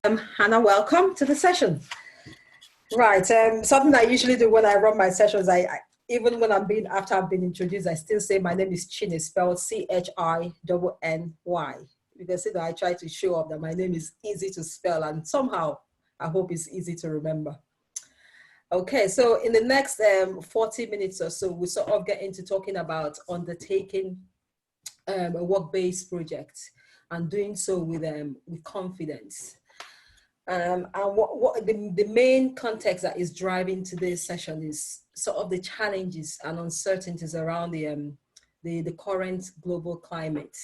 Hannah, welcome to the session. Right, something I usually do when I run my sessions, even when after I've been introduced, I still say my name is Chinny, spelled Chinny, because I try to show up that my name is easy to spell, and somehow I hope it's easy to remember. Okay, so in the next 40 minutes or so, we sort of get into talking about undertaking a work-based project and doing so with confidence. And what the main context that is driving today's session is sort of the challenges and uncertainties around the current global climate,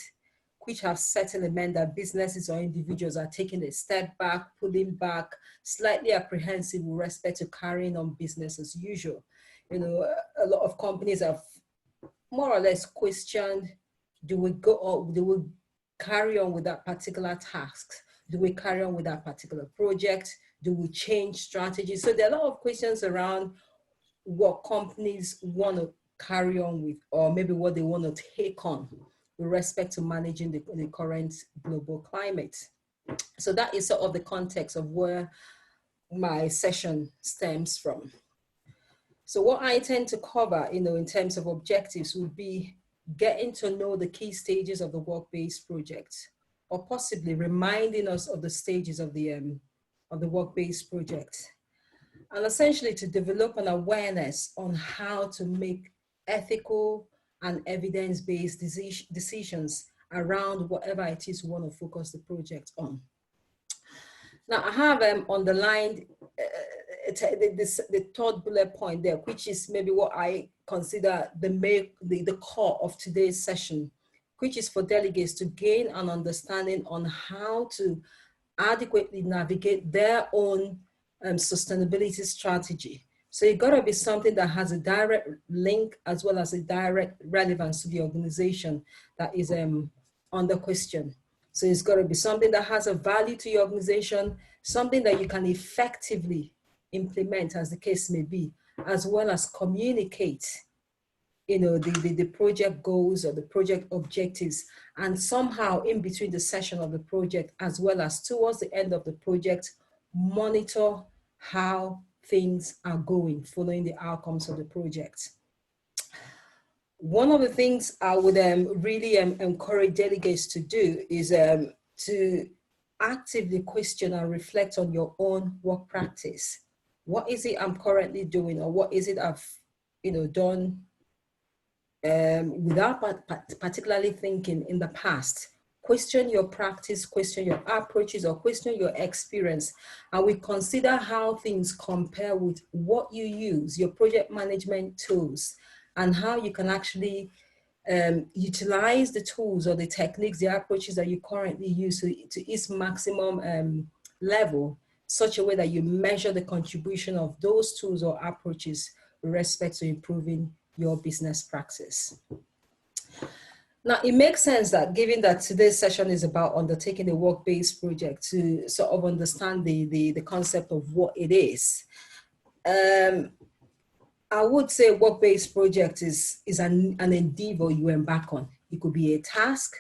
which have certainly meant that businesses or individuals are taking a step back, pulling back, slightly apprehensive with respect to carrying on business as usual. You know, a lot of companies have more or less questioned, do we carry on with that particular task? Do we carry on with that particular project? Do we change strategies? So there are a lot of questions around what companies want to carry on with, or maybe what they want to take on with respect to managing the current global climate. So that is sort of the context of where my session stems from. So what I intend to cover, in terms of objectives would be getting to know the key stages of the work-based project, or possibly reminding us of the stages of the work-based project. And essentially to develop an awareness on how to make ethical and evidence-based decisions around whatever it is we want to focus the project on. Now I have underlined the third bullet point there, which is maybe what I consider the core of today's session, which is for delegates to gain an understanding on how to adequately navigate their own sustainability strategy. So it got to be something that has a direct link as well as a direct relevance to the organization that is under question. So it's got to be something that has a value to your organization, something that you can effectively implement, as the case may be, as well as communicate the project goals or the project objectives, and somehow in between the session of the project, as well as towards the end of the project, monitor how things are going following the outcomes of the project. One of the things I would really encourage delegates to do is to actively question and reflect on your own work practice. What is it I'm currently doing, or what is it I've done without particularly thinking in the past? Question your practice, question your approaches, or question your experience, and we consider how things compare with what you use, your project management tools, and how you can actually utilize the tools or the techniques, the approaches that you currently use to its maximum level, such a way that you measure the contribution of those tools or approaches with respect to improving your business practice. Now, it makes sense that given that today's session is about undertaking a work-based project, to sort of understand the concept of what it is. I would say work-based project is an endeavor you embark on. It could be a task,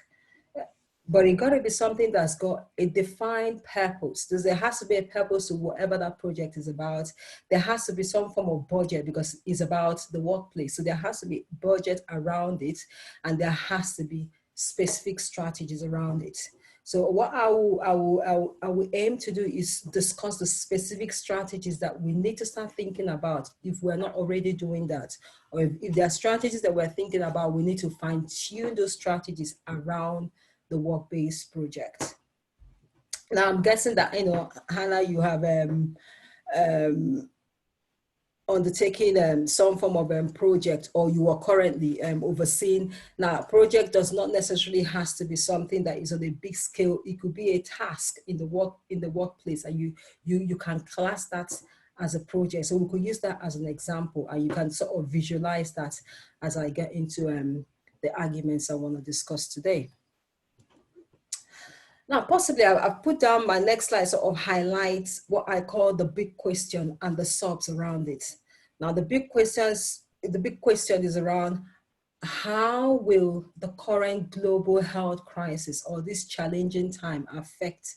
but it got to be something that's got a defined purpose. There has to be a purpose to whatever that project is about. There has to be some form of budget because it's about the workplace. So there has to be budget around it, and there has to be specific strategies around it. So what I will aim to do is discuss the specific strategies that we need to start thinking about if we're not already doing that. Or if there are strategies that we're thinking about, we need to fine-tune those strategies around the work-based project. Now, I'm guessing that, Hannah, you have undertaking some form of project, or you are currently overseeing. Now, project does not necessarily has to be something that is on a big scale. It could be a task in the workplace, and you can class that as a project. So we could use that as an example, and you can sort of visualize that as I get into the arguments I want to discuss today. Now, possibly I've put down my next slide sort of highlights what I call the big question and the subs around it. Now, the big question is around how will the current global health crisis or this challenging time affect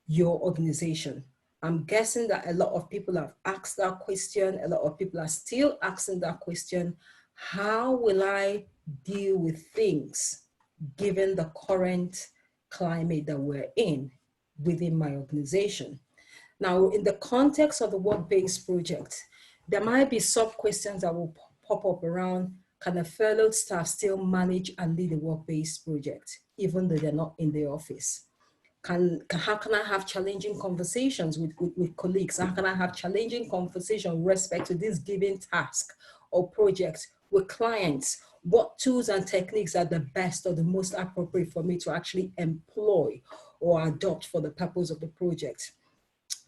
your organization? I'm guessing that a lot of people have asked that question. A lot of people are still asking that question. How will I deal with things given the current climate that we're in within my organization? Now, in the context of the work-based project, there might be sub-questions that will pop up around, can a furloughed staff still manage and lead a work-based project, even though they're not in the office? How can I have challenging conversations with colleagues? How can I have challenging conversations with respect to this given task or project with clients? What tools and techniques are the best or the most appropriate for me to actually employ or adopt for the purpose of the project?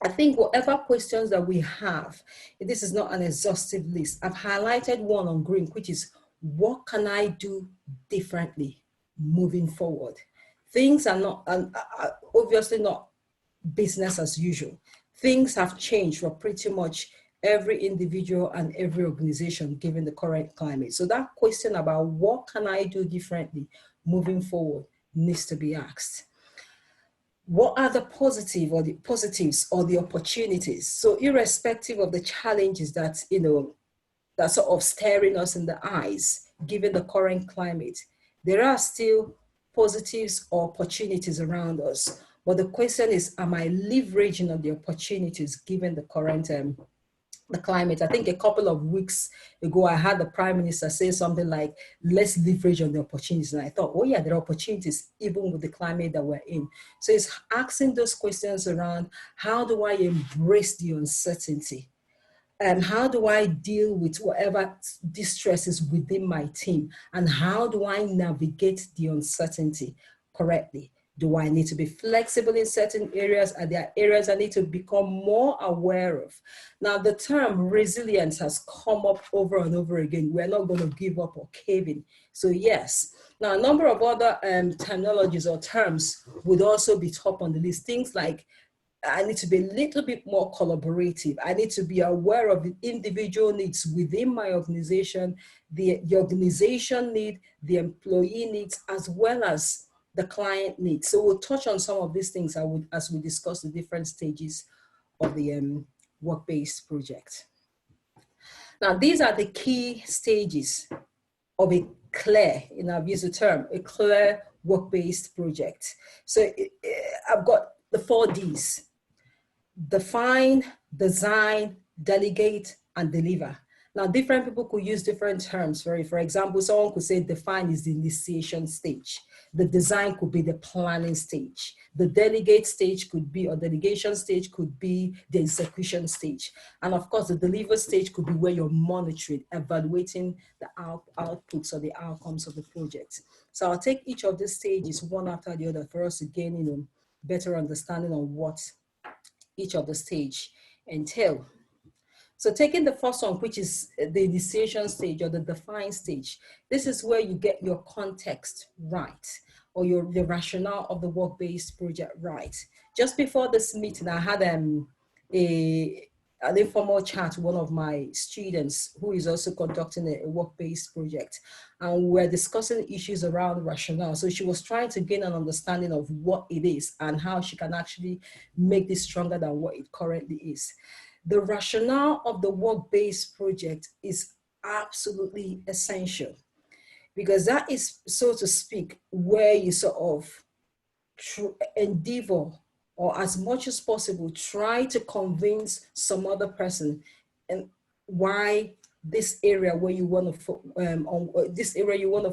I think whatever questions that we have, this is not an exhaustive list. I've highlighted one on green, which is what can I do differently moving forward? Things are not, obviously not business as usual. Things have changed for pretty much every individual and every organization given the current climate. So that question about what can I do differently moving forward needs to be asked. What are the positives or the opportunities? So irrespective of the challenges that, that sort of staring us in the eyes, given the current climate, there are still positives or opportunities around us. But the question is, am I leveraging on the opportunities given the current the climate? I think a couple of weeks ago, I had the Prime Minister say something like, let's leverage on the opportunities. And I thought, oh yeah, there are opportunities even with the climate that we're in. So it's asking those questions around, how do I embrace the uncertainty? And how do I deal with whatever distress is within my team? And how do I navigate the uncertainty correctly? Do I need to be flexible in certain areas? Are there areas I need to become more aware of? Now, the term resilience has come up over and over again. We're not going to give up or cave in. So yes. Now, a number of other terminologies or terms would also be top on the list. Things like, I need to be a little bit more collaborative. I need to be aware of the individual needs within my organization, the organization need, the employee needs, as well as the client needs. So we'll touch on some of these things as we discuss the different stages of the work-based project. Now, these are the key stages of a clear, I've used the term, a clear work-based project. So I've got the 4 Ds: define, design, delegate, and deliver. Now, different people could use different terms. For example, someone could say define is the initiation stage. The design could be the planning stage. The delegate stage could be, or delegation stage could be the execution stage. And of course, the deliver stage could be where you're monitoring, evaluating the outputs or the outcomes of the project. So I'll take each of these stages one after the other for us to gain, better understanding on what each of the stage entail. So taking the first one, which is the initiation stage or the define stage, this is where you get your context right, or the rationale of the work-based project right. Just before this meeting, I had an informal chat with one of my students who is also conducting a work-based project. And we're discussing issues around rationale. So she was trying to gain an understanding of what it is and how she can actually make this stronger than what it currently is. The rationale of the work-based project is absolutely essential, because that is, so to speak, where you sort of endeavor, or as much as possible, try to convince some other person and why this area where you want to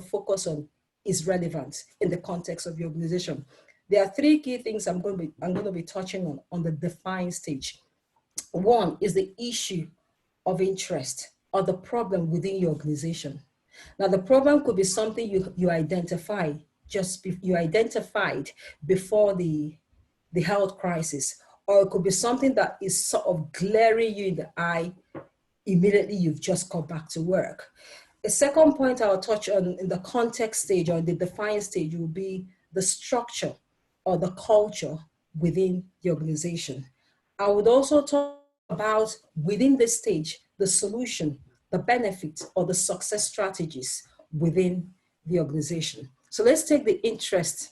focus on is relevant in the context of your organization. There are 3 key things I'm going to be touching on the define stage. One is the issue of interest or the problem within your organization. Now, the problem could be something you identified before the health crisis, or it could be something that is sort of glaring you in the eye immediately you've just got back to work. A second point I'll touch on in the context stage or the define stage will be the structure or the culture within the organization. I would also talk about, within this stage, the solution, the benefits, or the success strategies within the organization. So let's take the interest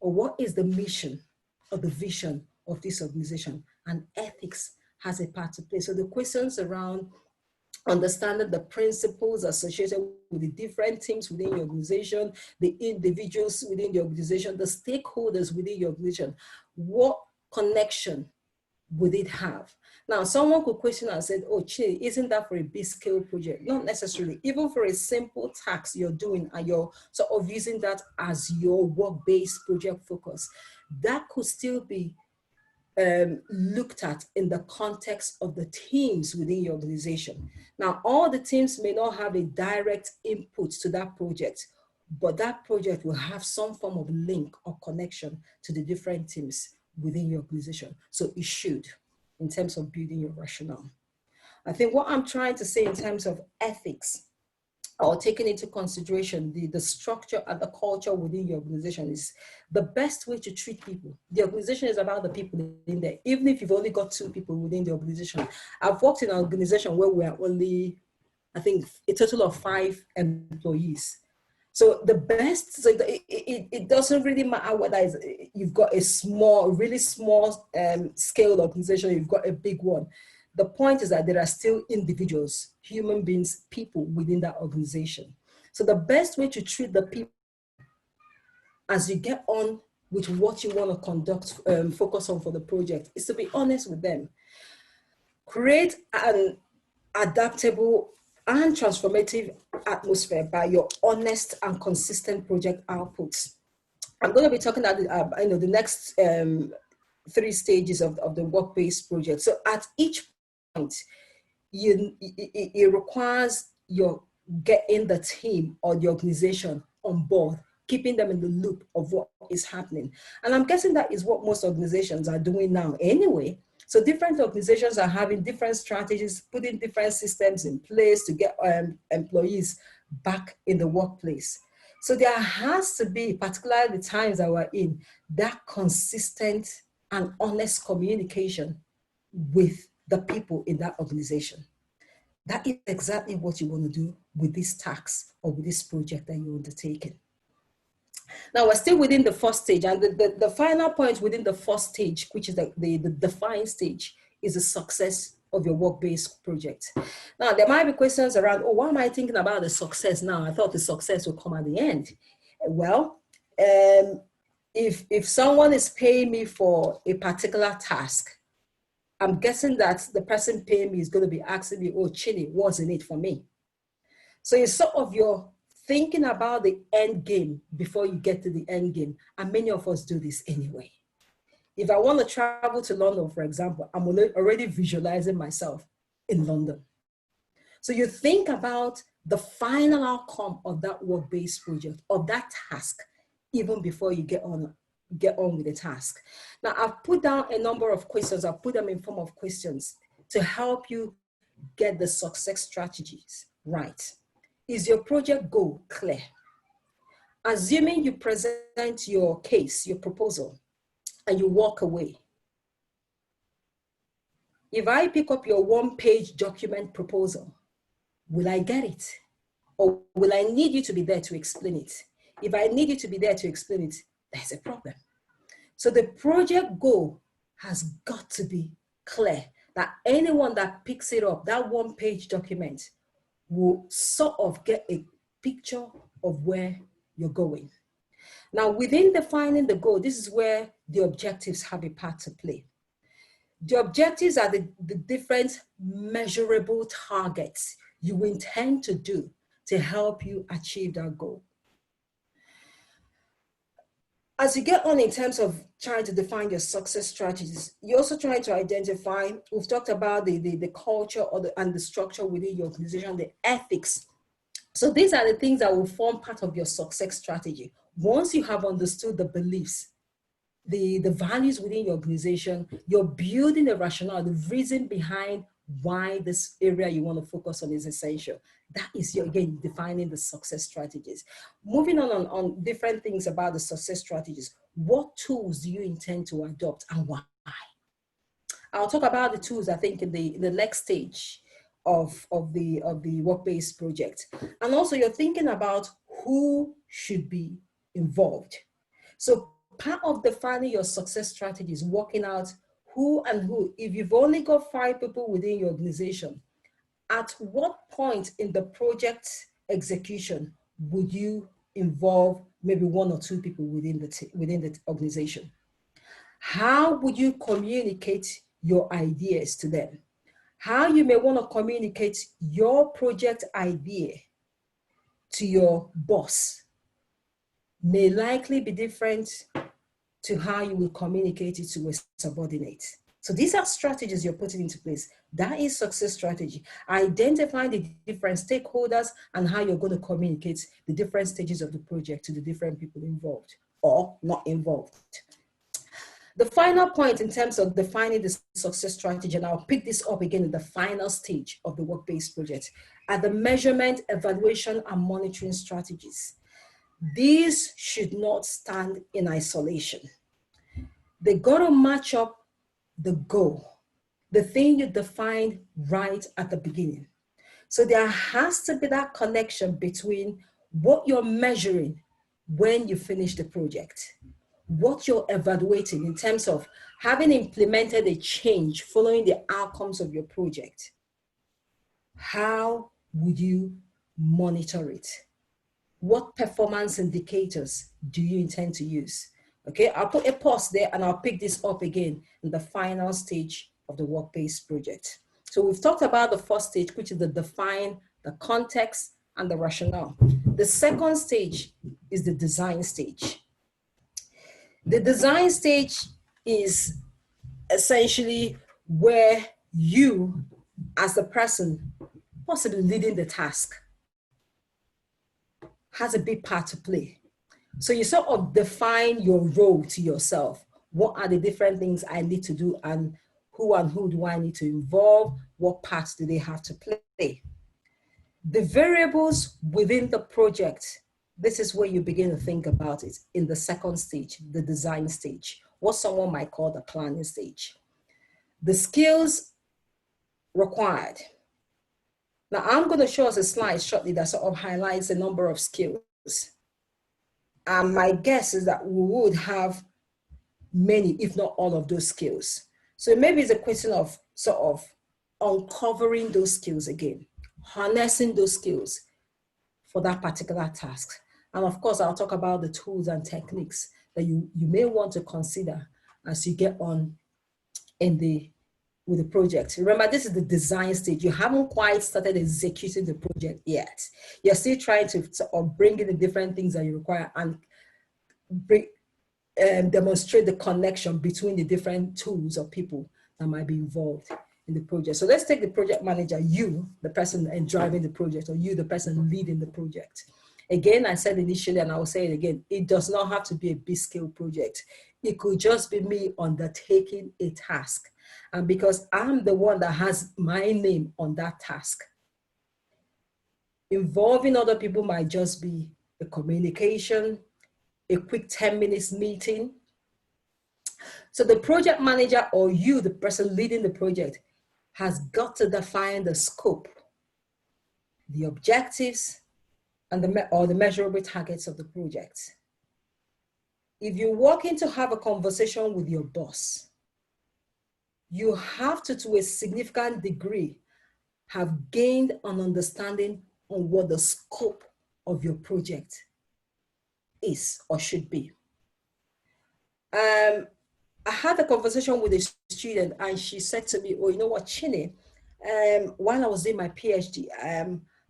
or what is the mission or the vision of this organization? And ethics has a part to play. So the questions around understanding the principles associated with the different teams within your organization, the individuals within the organization, the stakeholders within your organization, what connection would it have? Now, someone could question and said, oh, Chinny, isn't that for a big scale project? Not necessarily. Even for a simple task you're doing and you're sort of using that as your work-based project focus, that could still be looked at in the context of the teams within your organization. Now, all the teams may not have a direct input to that project, but that project will have some form of link or connection to the different teams within your organization. So it should, in terms of building your rationale. I think what I'm trying to say in terms of ethics, or taking into consideration the structure and the culture within your organization, is the best way to treat people. The organization is about the people in there, even if you've only got 2 people within the organization. I've worked in an organization where we are only, I think, a total of 5 employees. So the best, so it doesn't really matter whether you've got a small, really small scale organization, you've got a big one. The point is that there are still individuals, human beings, people within that organization. So the best way to treat the people as you get on with what you want to conduct, focus on for the project, is to be honest with them. Create an adaptable and transformative atmosphere by your honest and consistent project outputs. I'm going to be talking about the next 3 stages of the work-based project. So at each point, it requires your getting the team or the organization on board, keeping them in the loop of what is happening. And I'm guessing that is what most organizations are doing now anyway. So different organizations are having different strategies, putting different systems in place to get employees back in the workplace. So there has to be, particularly the times that we're in, that consistent and honest communication with the people in that organization. That is exactly what you want to do with this task or with this project that you're undertaking. Now we're still within the first stage, and the final point within the first stage, which is the defined stage, is the success of your work-based project. Now there might be questions around, oh, why am I thinking about the success now? I thought the success would come at the end. Well, if someone is paying me for a particular task, I'm guessing that the person paying me is going to be asking me, oh, Chinny, what's in it for me? So it's sort of your thinking about the end game before you get to the end game. And many of us do this anyway. If I want to travel to London, for example, I'm already visualizing myself in London. So you think about the final outcome of that work-based project, of that task, even before you get on with the task. Now, I've put down a number of questions. I've put them in form of questions to help you get the success strategies right. Is your project goal clear? Assuming you present your case, your proposal, and you walk away. If I pick up your 1-page document proposal, will I get it? Or will I need you to be there to explain it? If I need you to be there to explain it, there's a problem. So the project goal has got to be clear, that anyone that picks it up, that 1-page document, will sort of get a picture of where you're going. Now, within defining the goal, this is where the objectives have a part to play. The objectives are the different measurable targets you intend to do to help you achieve that goal. As you get on in terms of trying to define your success strategies, you're also trying to identify, we've talked about the culture and the structure within your organization, the ethics. So these are the things that will form part of your success strategy. Once you have understood the beliefs, the values within your organization, you're building a rationale, the reason behind why this area you want to focus on is essential. That is, again, defining the success strategies. Moving on different things about the success strategies. What tools do you intend to adopt and why? I'll talk about the tools, I think, in the next stage of the work-based project. And also you're thinking about who should be involved. So part of defining your success strategy is working out who and who. If you've only got 5 people within your organization, at what point in the project execution would you involve maybe 1 or 2 people within the organization? How would you communicate your ideas to them? How you may want to communicate your project idea to your boss may likely be different to how you will communicate it to a subordinate. So these are strategies you're putting into place. That is success strategy. Identifying the different stakeholders and how you're going to communicate the different stages of the project to the different people involved or not involved. The final point in terms of defining the success strategy, and I'll pick this up again in the final stage of the Workbased project, are the measurement, evaluation, and monitoring strategies. These should not stand in isolation. They got to match up the goal, the thing you defined right at the beginning. So there has to be that connection between what you're measuring when you finish the project, what you're evaluating in terms of having implemented a change following the outcomes of your project. How would you monitor it? What performance indicators do you intend to use? Okay, I'll put a pause there and I'll pick this up again in the final stage of the Workbased project. So we've talked about the first stage, which is the define, the context, and the rationale. The second stage is the design stage. The design stage is essentially where you, as the person possibly leading the task, has a big part to play. So you sort of define your role to yourself. What are the different things I need to do, and who do I need to involve? What parts do they have to play? The variables within the project, this is where you begin to think about it in the second stage, the design stage, what someone might call the planning stage. The skills required. Now I'm going to show us a slide shortly that sort of highlights a number of skills. And my guess is that we would have many, if not all of those skills. So maybe it's a question of sort of uncovering those skills again, harnessing those skills for that particular task. And of course, I'll talk about the tools and techniques that you may want to consider as you get on with the project. Remember, this is the design stage. You haven't quite started executing the project yet. You're still trying to sort of bring in the different things that you require and demonstrate the connection between the different tools or people that might be involved in the project. So let's take the project manager, you, the person driving the project, or you, the person leading the project. Again, I said initially, and I will say it again, it does not have to be a big scale project. It could just be me undertaking a task. And because I'm the one that has my name on that task, involving other people might just be a communication, a quick 10 minutes meeting. So the project manager, or you, the person leading the project, has got to define the scope, the objectives, and the measurable targets of the project. If you're working to have a conversation with your boss, you have to a significant degree, have gained an understanding on what the scope of your project is or should be. I had a conversation with a student, and she said to me, oh, you know what, Chinny, while I was doing my PhD,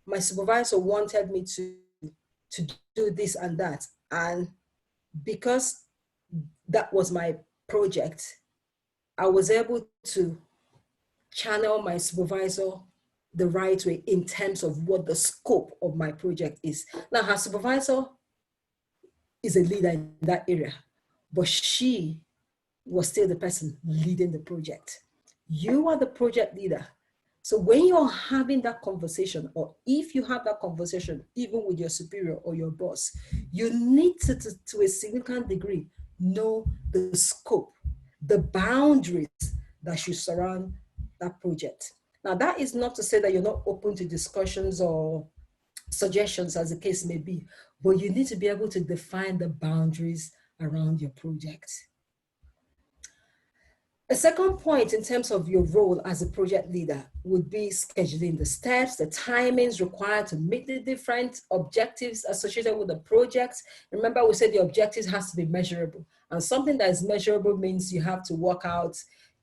my supervisor wanted me to do this and that. And because that was my project, I was able to channel my supervisor the right way in terms of what the scope of my project is. Now, her supervisor is a leader in that area, but she was still the person leading the project. You are the project leader. So when you're having that conversation, or if you have that conversation, even with your superior or your boss, you need to a significant degree, know the scope, the boundaries that should surround that project. Now, that is not to say that you're not open to discussions or suggestions, as the case may be, but you need to be able to define the boundaries around your project. A second point in terms of your role as a project leader would be scheduling the steps, the timings required to meet the different objectives associated with the project. Remember, we said the objectives has to be measurable, and something that is measurable means you have to work out,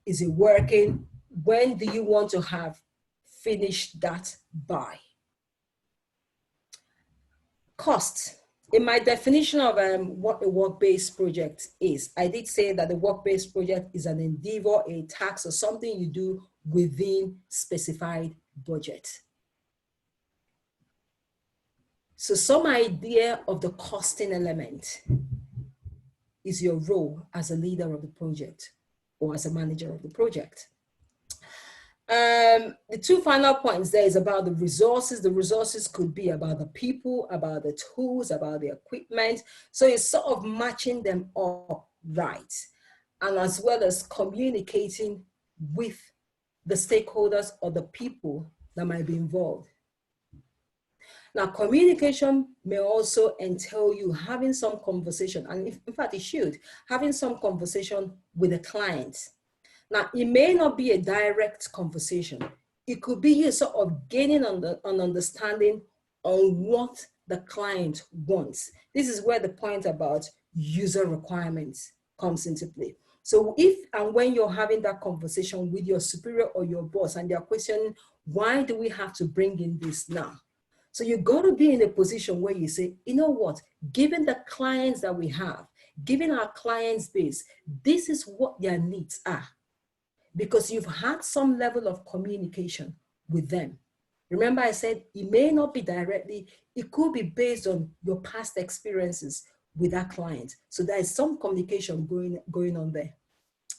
is it working? When do you want to have finished that by? Cost. In my definition of what a work-based project is, I did say that the work-based project is an endeavor, a task, or something you do within specified budget. So some idea of the costing element is your role as a leader of the project or as a manager of the project. The two final points there is about the resources. The resources could be about the people, about the tools, about the equipment. So it's sort of matching them all right. And as well as communicating with the stakeholders or the people that might be involved. Now, communication may also entail you having some conversation, and in fact, it should, having some conversation with the client. Now, it may not be a direct conversation. It could be you sort of gaining an understanding on what the client wants. This is where the point about user requirements comes into play. So if and when you're having that conversation with your superior or your boss and they're questioning, why do we have to bring in this now? So you've got to be in a position where you say, you know what, given the clients that we have, given our clients base, this is what their needs are. Because you've had some level of communication with them. Remember I said it may not be directly, it could be based on your past experiences with that client. So there is some communication going on there.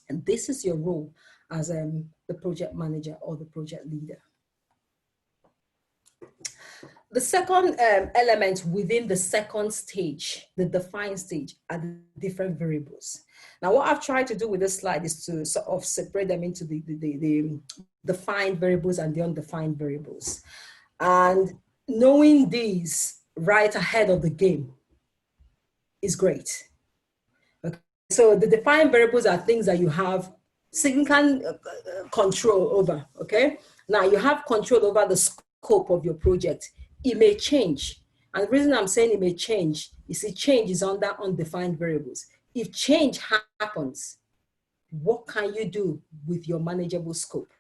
And this is your role as the project manager or the project leader. The second element within the second stage, the define stage, are the different variables. Now, what I've tried to do with this slide is to sort of separate them into the defined variables and the undefined variables. And knowing these right ahead of the game is great. Okay. So the defined variables are things that you have significant control over, okay? Now, you have control over the scope of your project. It may change. And the reason I'm saying it may change is change is under undefined variables. If change happens, what can you do with your manageable scope?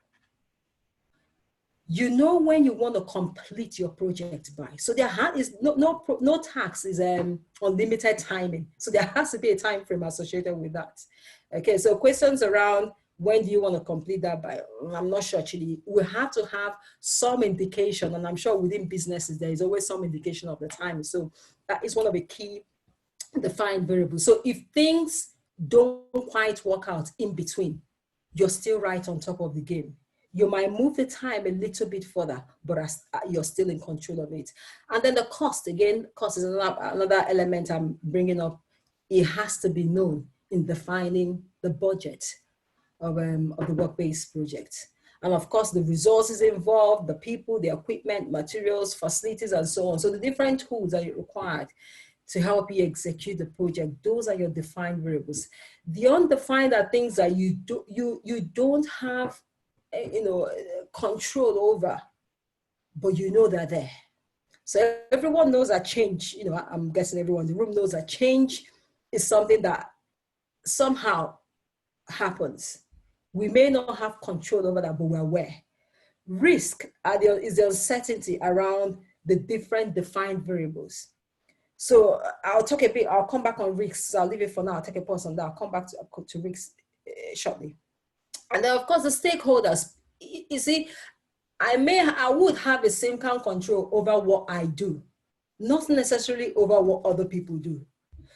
You know when you want to complete your project by. So there is no tax is unlimited timing. So there has to be a time frame associated with that. Okay, so questions around when do you want to complete that by? I'm not sure actually. We have to have some indication, and I'm sure within businesses there is always some indication of the time. So that is one of the key defined variables. So if things don't quite work out in between, you're still right on top of the game. You might move the time a little bit further, but you're still in control of it. And then the cost, again, cost is another element I'm bringing up. It has to be known in defining the budget of the work-based project. And of course, the resources involved, the people, the equipment, materials, facilities, and so on. So the different tools that are required to help you execute the project, those are your defined variables. The undefined are things that you don't have control over, but you know they're there. So everyone knows that change, I'm guessing everyone in the room knows that change is something that somehow happens. We may not have control over that, but we're aware. Risk is the uncertainty around the different defined variables. So I'll come back on risks. So I'll leave it for now. I'll take a pause on that. I'll come back to risks shortly. And then of course the stakeholders, you see, I would have the same kind of control over what I do, not necessarily over what other people do.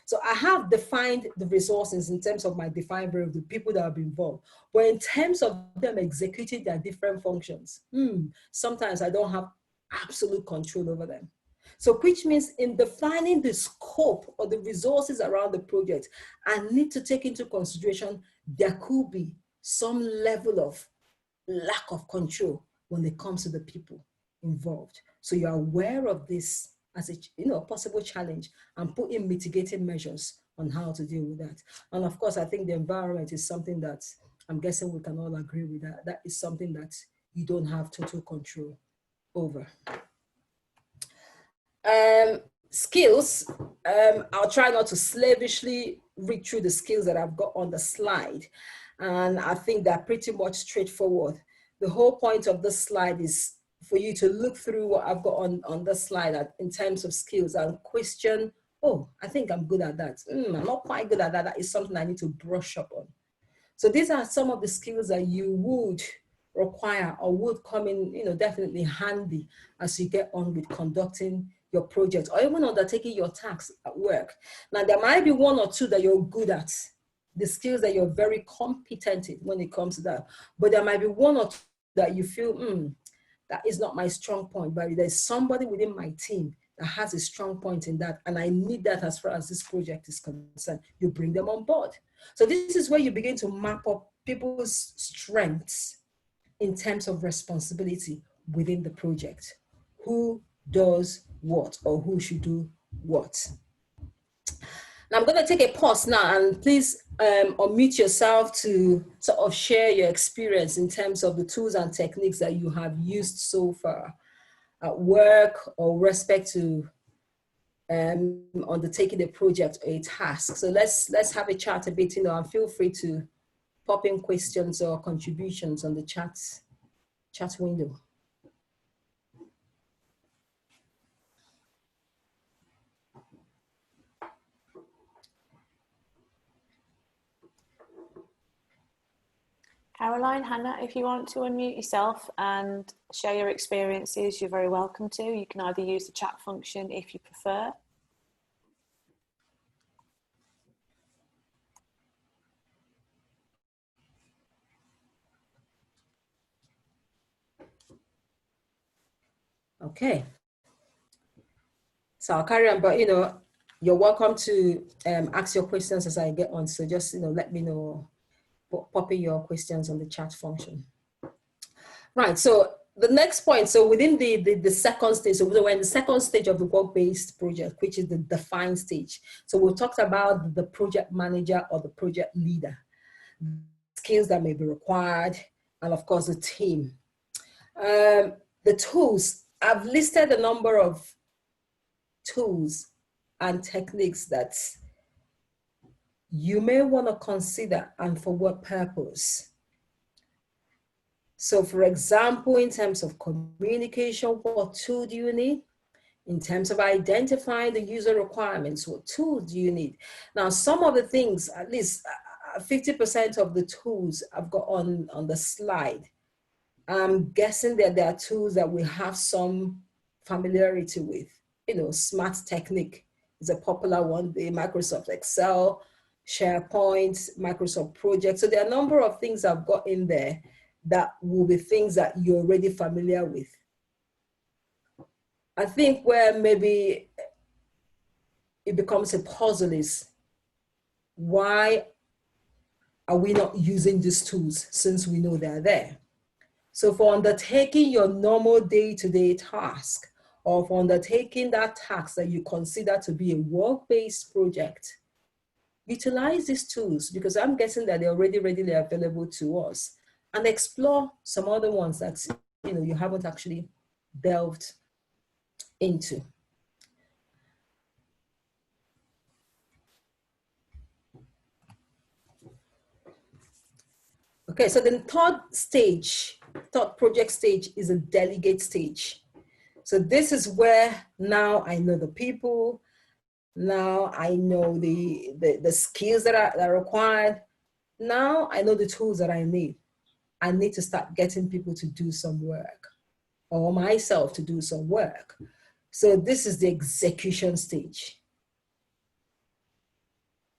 So I have defined the resources in terms of my defined variable, the people that have been involved. But in terms of them executing their different functions, sometimes I don't have absolute control over them. So which means in defining the scope or the resources around the project, I need to take into consideration there could be some level of lack of control when it comes to the people involved. So you're aware of this as a possible challenge and put in mitigating measures on how to deal with that. And of course, I think the environment is something that I'm guessing we can all agree with that. That is something that you don't have total control over. Skills, I'll try not to slavishly read through the skills that I've got on the slide. And I think they're pretty much straightforward. The whole point of this slide is for you to look through what I've got on the slide in terms of skills and question, oh, I think I'm good at that. I'm not quite good at that. That is something I need to brush up on. So these are some of the skills that you would require or would come in, definitely handy as you get on with conducting your project or even undertaking your tasks at work. Now, there might be one or two that you're good at, the skills that you're very competent in when it comes to that. But there might be one or two that you feel, that is not my strong point, but there's somebody within my team that has a strong point in that, and I need that as far as this project is concerned. You bring them on board. So this is where you begin to map up people's strengths in terms of responsibility within the project. Who does what or who should do what? Now I'm going to take a pause now, and please unmute yourself to sort of share your experience in terms of the tools and techniques that you have used so far at work or respect to undertaking a project or a task. So let's have a chat a bit, and feel free to pop in questions or contributions on the chat window. Caroline, Hannah, if you want to unmute yourself and share your experiences, you're very welcome to. You can either use the chat function if you prefer. Okay. So I'll carry on, but you're welcome to ask your questions as I get on. So just let me know, pop in your questions on the chat function. Right. So the next point. So within the second stage, so we're in the second stage of the work-based project, which is the define stage. So we talked about the project manager or the project leader, skills that may be required, and of course the team. The tools. I've listed a number of tools and techniques that you may want to consider, and for what purpose. So for example, in terms of communication, what tool do you need? In terms of identifying the user requirements, what tools do you need? Now, some of the things, at least 50% of the tools I've got on the slide, I'm guessing that there are tools that we have some familiarity with. Smart Technique is a popular one, the Microsoft Excel, SharePoint, Microsoft Project. So there are a number of things I've got in there that will be things that you're already familiar with. I think where maybe it becomes a puzzle is, why are we not using these tools since we know they're there? So for undertaking your normal day-to-day task, or for undertaking that task that you consider to be a work-based project, utilize these tools, because I'm guessing that they're already readily available to us, and explore some other ones that you haven't actually delved into. Okay, so the third project stage is a delegate stage. So this is where now I know the people, now I know the skills that are required, now I know the tools that I need. I need to start getting people to do some work, or myself to do some work. So this is the execution stage.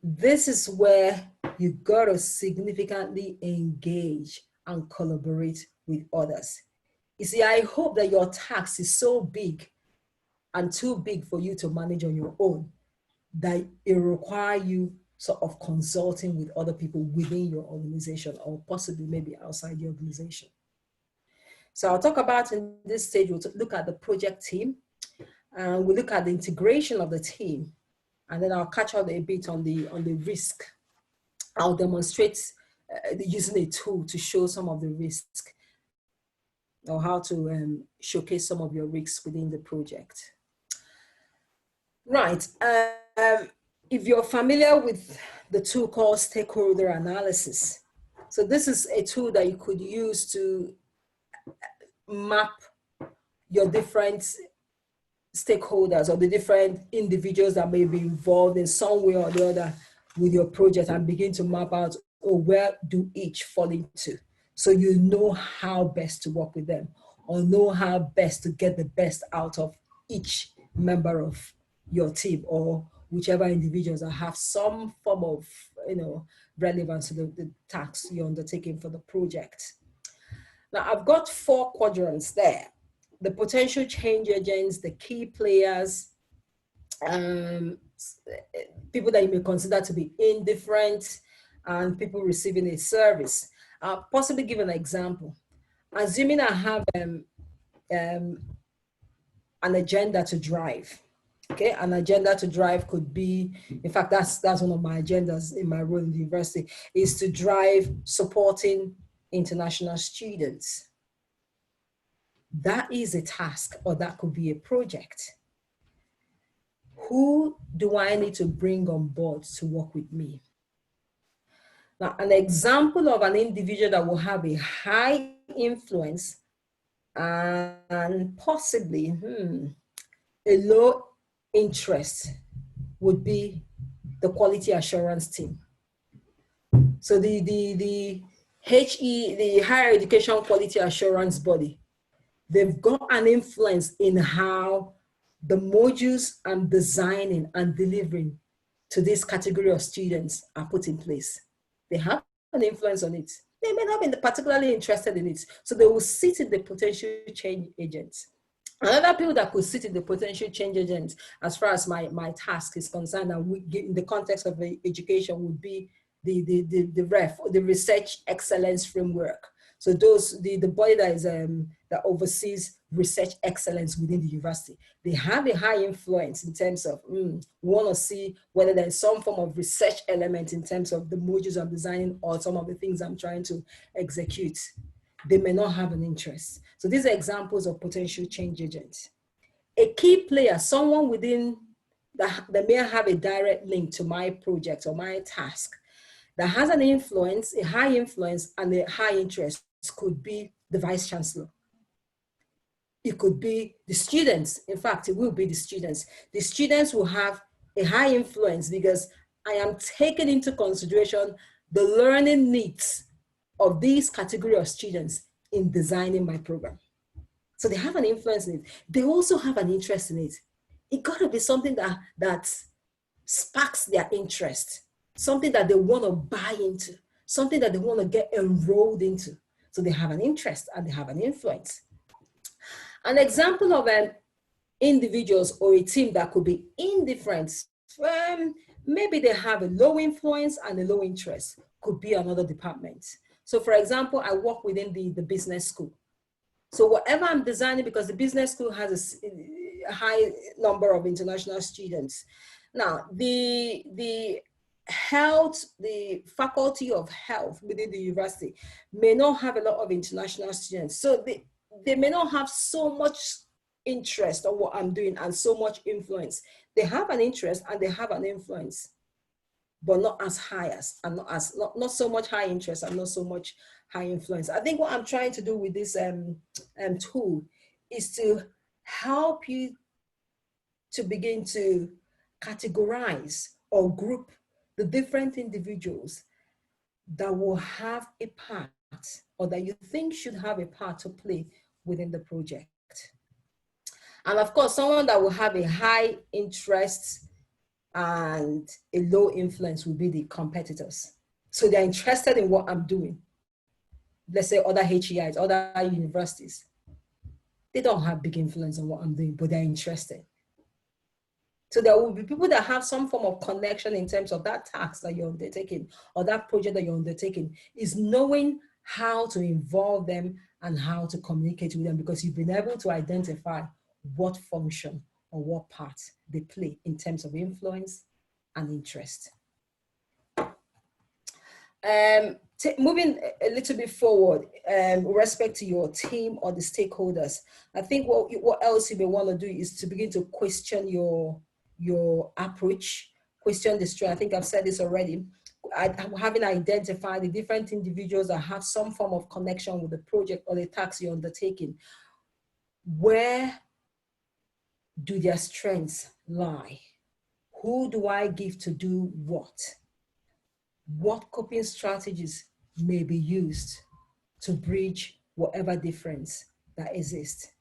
This is where you got to significantly engage and collaborate with others. You see, I hope that your task is so big and too big for you to manage on your own, that it requires you sort of consulting with other people within your organization, or possibly maybe outside the organization. So I'll talk about, in this stage, we'll look at the project team, and we'll look at the integration of the team, And then I'll catch up a bit on the risk. I'll demonstrate using a tool to show some of the risk, or how to showcase some of your risks within the project. Right. If you're familiar with the tool called stakeholder analysis, so this is a tool that you could use to map your different stakeholders or the different individuals that may be involved in some way or the other with your project, and begin to map out, oh, where do each fall into, so you know how best to work with them, or know how best to get the best out of each member of your team, or whichever individuals that have some form of relevance to the tasks you're undertaking for the project. Now, I've got 4 quadrants there: the potential change agents, the key players, people that you may consider to be indifferent, and people receiving a service. I'll possibly give an example. Assuming I have an agenda to drive. Okay, an agenda to drive could be, in fact, that's one of my agendas in my role in the university, is to drive supporting international students. That is a task, or that could be a project. Who do I need to bring on board to work with me? Now, an example of an individual that will have a high influence and possibly a low interest would be the quality assurance team. So the higher education quality assurance body, they've got an influence in how the modules I'm designing and delivering to this category of students are put in place. They have an influence on it. They may not be particularly interested in it, so they will sit in the potential change agents. Another people that could sit in the potential change agents, as far as my task is concerned, and we get in the context of education, would be the research excellence framework. So the body that is that oversees research excellence within the university, they have a high influence in terms of want to see whether there's some form of research element in terms of the modules I'm designing or some of the things I'm trying to execute. They may not have an interest. So these are examples of potential change agents. A key player, someone within that may have a direct link to my project or my task, that has an influence, a high influence and a high interest, could be the vice chancellor. It could be the students. In fact, it will be the students. The students will have a high influence because I am taking into consideration the learning needs of these category of students in designing my program. So they have an influence in it. They also have an interest in it. It got to be something that sparks their interest, something that they want to buy into, something that they want to get enrolled into. So they have an interest and they have an influence. An example of an individuals or a team that could be indifferent, maybe they have a low influence and a low interest, could be another department. So for example, I work within the business school. So whatever I'm designing, because the business school has a high number of international students. Now, the faculty of health within the university may not have a lot of international students. So they may not have so much interest on what I'm doing and so much influence. They have an interest and they have an influence, but not as high as, and not so much high interest and not so much high influence. I think what I'm trying to do with this tool is to help you to begin to categorize or group the different individuals that will have a part, or that you think should have a part to play within the project. And of course, someone that will have a high interest and a low influence will be the competitors. So they're interested in what I'm doing. Let's say other HEIs, other universities. They don't have big influence on what I'm doing, but they're interested. So there will be people that have some form of connection in terms of that task that you're undertaking or that project that you're undertaking, is knowing how to involve them and how to communicate with them, because you've been able to identify what function or what part they play in terms of influence and interest. Moving a little bit forward, with respect to your team or the stakeholders, I think what else you may want to do is to begin to question your approach, question the strength. I think I've said this already. Having identified the different individuals that have some form of connection with the project or the task you're undertaking, where do their strengths lie? Who do I give to do what? What coping strategies may be used to bridge whatever difference that exists?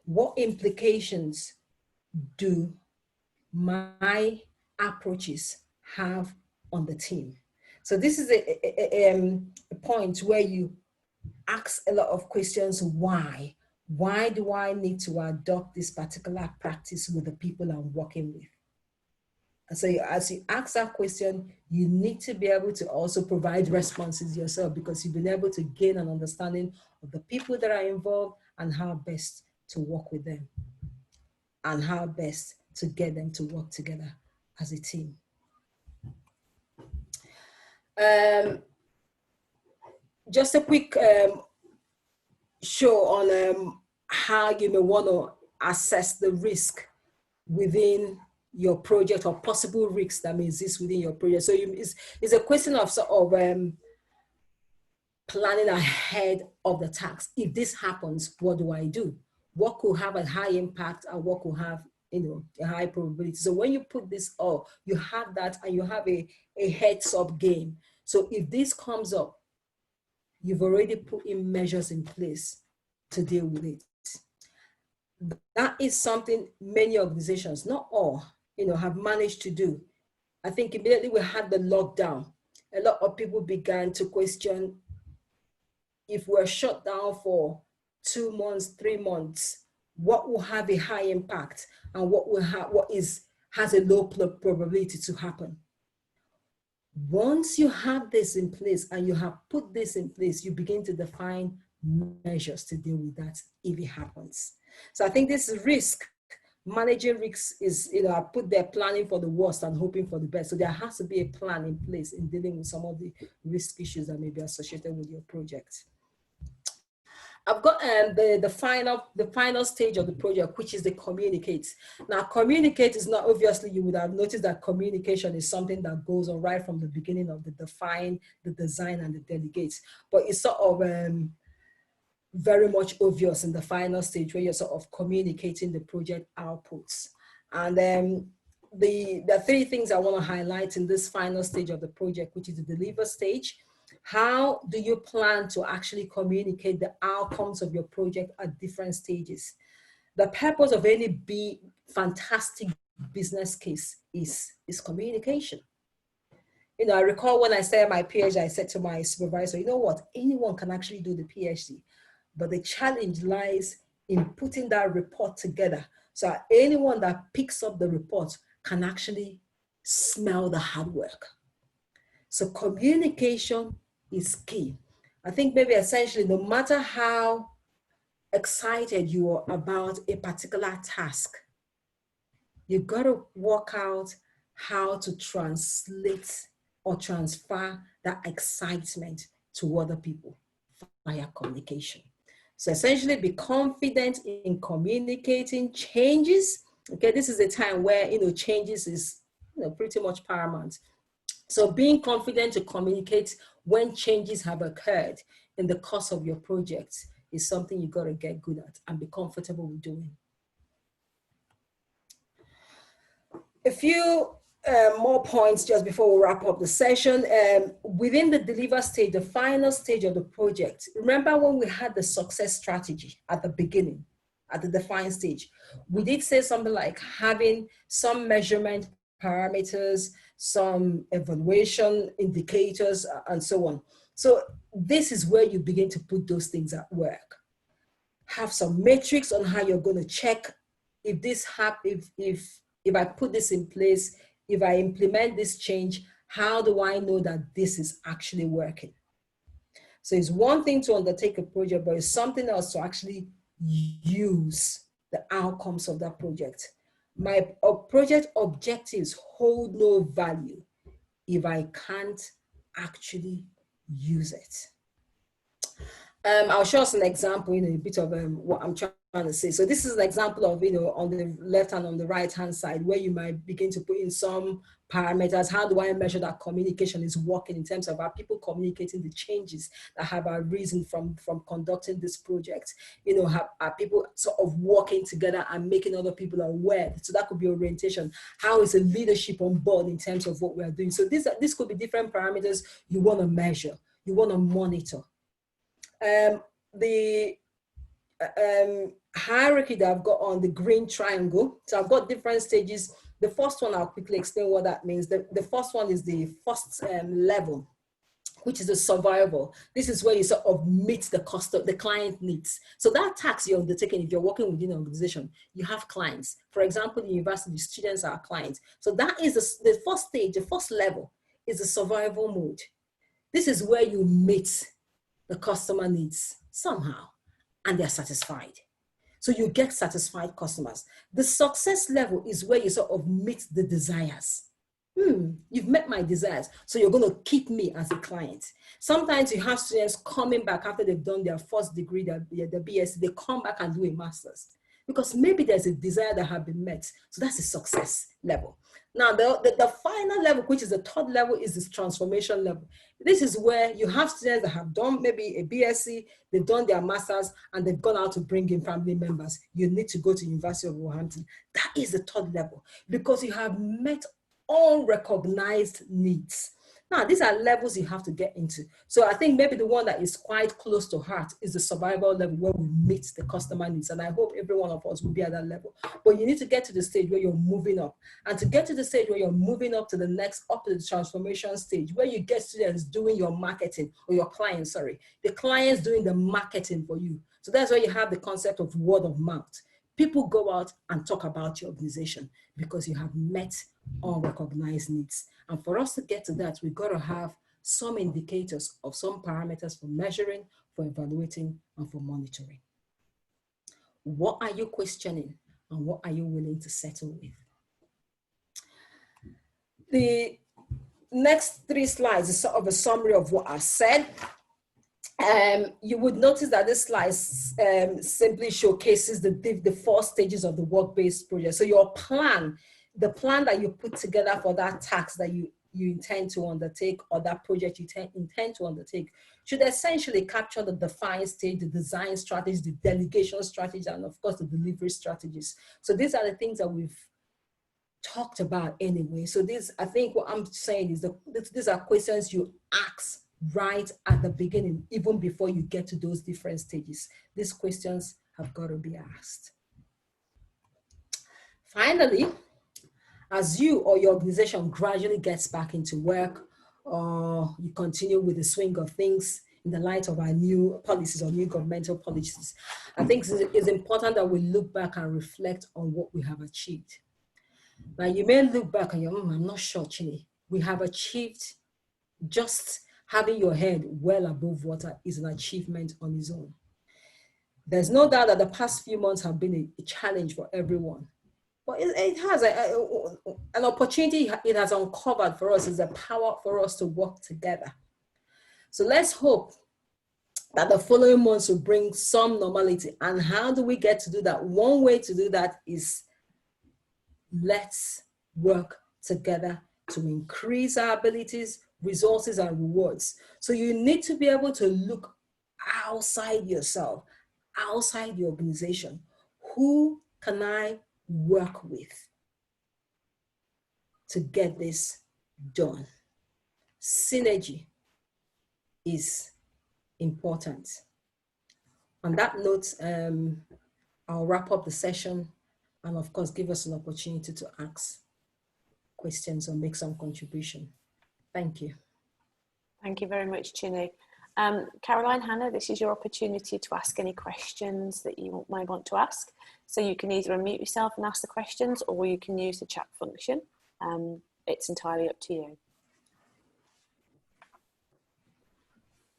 What implications do my approaches have on the team? So this is a point where you ask a lot of questions. Why? Why do I need to adopt this particular practice with the people I'm working with? And so as you ask that question, you need to be able to also provide responses yourself, because you've been able to gain an understanding of the people that are involved and how best to work with them and how best to get them to work together as a team. Just a quick show on how you may want to assess the risk within your project, or possible risks that may exist within your project. So it's a question of sort of planning ahead of the task. If this happens, what do I do? What could have a high impact and what could have, a high probability? So when you put this all, you have that, and you have a heads up game. So if this comes up, you've already put in measures in place to deal with it. That is something many organizations, not all, have managed to do. I think immediately we had the lockdown, a lot of people began to question, if we're shut down for 2 months, 3 months, what will have a high impact and what has a low probability to happen. Once you have this in place and you have put this in place, you begin to define measures to deal with that if it happens. So I think this risk, managing risks is, I put there planning for the worst and hoping for the best. So there has to be a plan in place in dealing with some of the risk issues that may be associated with your project. I've got the final stage of the project, which is the communicate. Now, communicate is not, obviously you would have noticed that communication is something that goes on right from the beginning of the define, the design, and the delegate. But it's sort of very much obvious in the final stage where you're sort of communicating the project outputs. And the 3 things I want to highlight in this final stage of the project, which is the deliver stage. How do you plan to actually communicate the outcomes of your project at different stages? The purpose of any fantastic business case is communication. I recall when I started my PhD, I said to my supervisor, you know what, anyone can actually do the PhD, but the challenge lies in putting that report together so that anyone that picks up the report can actually smell the hard work. So communication is key. I think maybe essentially, no matter how excited you are about a particular task, you got to work out how to translate or transfer that excitement to other people via communication. So essentially, be confident in communicating changes. Okay, this is a time where, changes is, pretty much paramount. So being confident to communicate when changes have occurred in the course of your project is something you got to get good at and be comfortable with doing. A few more points just before we wrap up the session. Within the deliver stage, the final stage of the project, remember when we had the success strategy at the beginning, at the define stage, we did say something like having some measurement parameters, some evaluation indicators, and so on. So this is where you begin to put those things at work. Have some metrics on how you're going to check if this happens, if I put this in place, if I implement this change, how do I know that this is actually working? So it's one thing to undertake a project, but it's something else to actually use the outcomes of that project. My project objectives hold no value if I can't actually use it. I'll show us an example, a bit of what I'm trying to say. So this is an example of, on the left and on the right hand side, where you might begin to put in some parameters. How do I measure that communication is working in terms of, are people communicating the changes that have arisen from conducting this project? Are people sort of working together and making other people aware? So that could be orientation. How is the leadership on board in terms of what we are doing? So this could be different parameters you want to measure, you want to monitor. The hierarchy that I've got on the green triangle, so I've got different stages. The first one, I'll quickly explain what that means. The first one is the first level, which is the survival. This is where you sort of meet the client needs. So that task you're undertaking, if you're working within an organization, you have clients. For example, the university students are clients. So that is the first stage, the first level is the survival mode. This is where you meet the customer needs somehow, and they're satisfied. So you get satisfied customers. The success level is where you sort of meet the desires. You've met my desires, so you're going to keep me as a client. Sometimes you have students coming back after they've done their first degree, their BSc, they come back and do a master's because maybe there's a desire that have been met. So that's the success level. Now, the final level, which is the third level, is this transformation level. This is where you have students that have done maybe a BSc, they've done their masters, and they've gone out to bring in family members. You need to go to University of Wolverhampton. That is the third level because you have met all recognized needs. Now, these are levels you have to get into. So I think maybe the one that is quite close to heart is the survival level where we meet the customer needs. And I hope every one of us will be at that level. But you need to get to the stage where you're moving up. And to get to the stage where you're moving up to the next, up to the transformation stage, where you get students doing your marketing, or your clients, sorry, the clients doing the marketing for you. So that's where you have the concept of word of mouth. People go out and talk about your organization because you have met unrecognized needs. And for us to get to that, we've got to have some indicators of some parameters for measuring, for evaluating, and for monitoring. What are you questioning and what are you willing to settle with? The next 3 slides is sort of a summary of what I said. You would notice that this slide simply showcases the 4 stages of the work-based project. So your plan, the plan that you put together for that task that you intend to undertake, or that project you intend to undertake, should essentially capture the defined stage, the design strategies, the delegation strategies, and of course the delivery strategies. So these are the things that we've talked about anyway. So this, I think what I'm saying is these are questions you ask right at the beginning, even before you get to those different stages. These questions have got to be asked. Finally, as you or your organization gradually gets back into work, or you continue with the swing of things in the light of our new policies or new governmental policies, I think it's important that we look back and reflect on what we have achieved. Now, you may look back and you're, I'm not sure, Chinny. We have achieved, just having your head well above water is an achievement on its own. There's no doubt that the past few months have been a challenge for everyone. But it has an opportunity it has uncovered for us, is the power for us to work together. So let's hope that the following months will bring some normality. And how do we get to do that? One way to do that is let's work together to increase our abilities, resources, and rewards. So you need to be able to look outside yourself, outside the organization. Who can I work with to get this done? Synergy is important. On that note, I'll wrap up the session and of course give us an opportunity to ask questions or make some contribution. Thank you. Thank you very much, Chinny. Caroline, Hannah, this is your opportunity to ask any questions that you might want to ask. So you can either unmute yourself and ask the questions, or you can use the chat function. It's entirely up to you.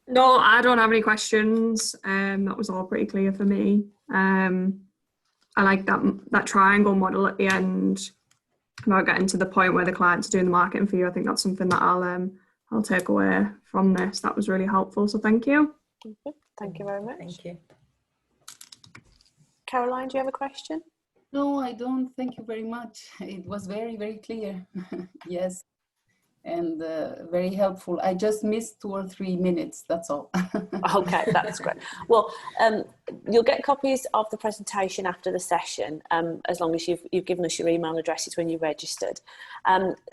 No, I don't have any questions. That was all pretty clear for me. I I like that triangle model at the end about getting to the point where the client's doing the marketing for you. I think that's something that I'll take away from this. That was really helpful. So thank you. Thank you very much. Thank you. Caroline, do you have a question? No, I don't. Thank you very much. It was very, very clear. Yes. And very helpful. I just missed 2 or 3 minutes. That's all. Okay, that's great. Well, you'll get copies of the presentation after the session, as long as you've given us your email addresses when you registered.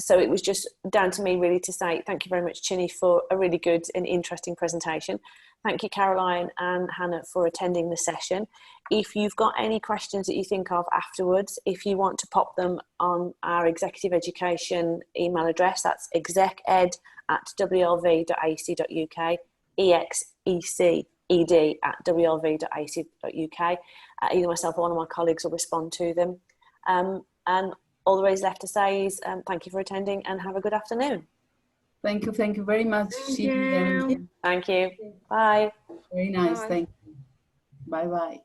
So it was just down to me really to say thank you very much, Chinny, for a really good and interesting presentation. Thank you, Caroline and Hannah, for attending the session. If you've got any questions that you think of afterwards, if you want to pop them on our executive education email address, that's execed@wlv.ac.uk, execed@wlv.ac.uk. Either myself or one of my colleagues will respond to them. And all there is left to say is thank you for attending and have a good afternoon. Thank you very much. Thank you. Thank you. Bye. Very nice. Bye. Thank you. Bye-bye.